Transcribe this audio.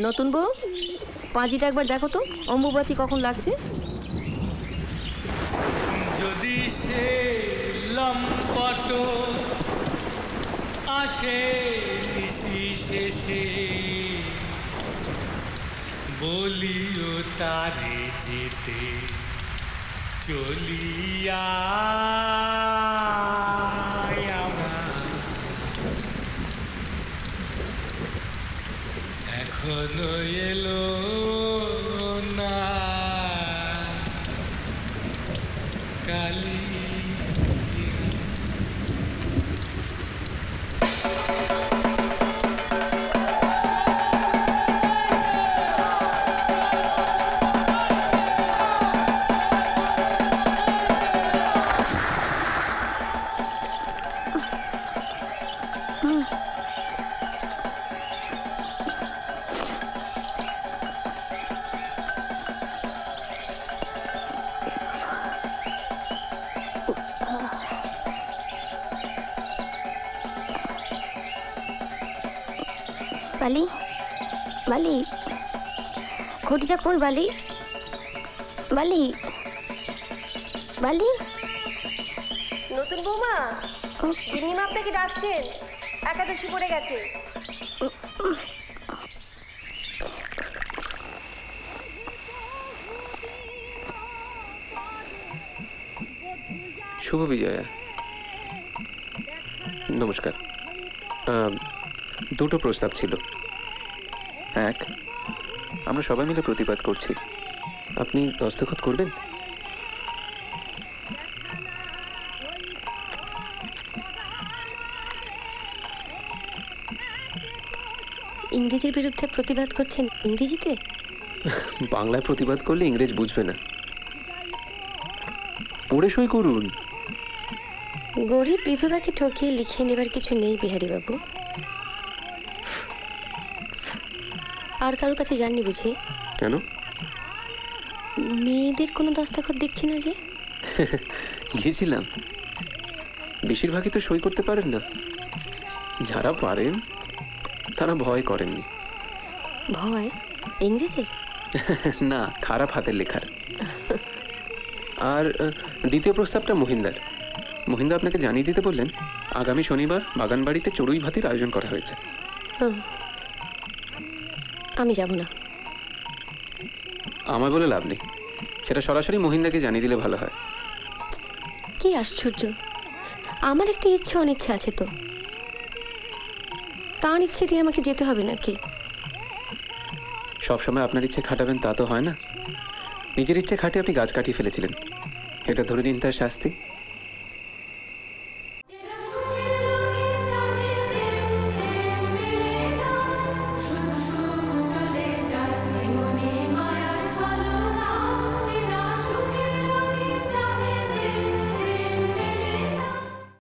নতুন বউ, পাঁজিটা একবার দেখো তো, অম্বুবাচী কখন লাগছে। যদি সে লম্পট আসে নিশি শেষে, বলিও তারে যেতে চলিয়া এখনো এলো না কালী। বালি, বালি, ঘটিটা কই বালি? বালি, বালি। নতুন বৌমা, গিন্নিমা আপনাকে ডাকছেন, একাদশী পড়ে গেছে। শুভ বিজয়া, নমস্কার। দুটো প্রস্তাব ছিল। এক, আমরা সবাই মিলে প্রতিবাদ করছি, আপনি দস্তখত করবেন? ইংরেজির বিরুদ্ধে প্রতিবাদ করছেন ইংরেজিতে? বাংলায় প্রতিবাদ করলে ইংরেজ বুঝবে না, পড়ে সই করুন। গরিব বিধবাকে ঠকিয়ে লিখে নেবার কিছু নেই বিহারী বাবু। আর কারোর কাছে যাননি বুঝি? কেন? মেয়েদের কোনো দস্তখত দেখছি না যে। গিয়েছিলাম, বেশিরভাগই তো সই করতে পারেন না। যারা পারেন তারা ভয় করেননি। ভয় ইংরেজির? না, খারাপ হাতের লেখার। আর দ্বিতীয় প্রস্তাবটা মহিন্দার। মহিন্দা আপনাকে জানিয়ে দিতে বললেন আগামী শনিবার বাগানবাড়িতে চড়ুই ভাতির আয়োজন করা হয়েছে। আমি যাব না। আমায় বলে লাভ নেই, সেটা সরাসরি মহিন্দাকে জানিয়ে দিলে ভালো হয়। কি আশ্চর্য, আমার একটা ইচ্ছে অনিচ্ছা আছে তো, তার ইচ্ছে দিয়ে আমাকে যেতে হবে নাকি? সবসময় আপনার ইচ্ছে খাটাবেন তা তো হয় না। নিজের ইচ্ছে খাটিয়ে আপনি গাছ কাটিয়ে ফেলেছিলেন, এটা ধরে নিন তার শাস্তি।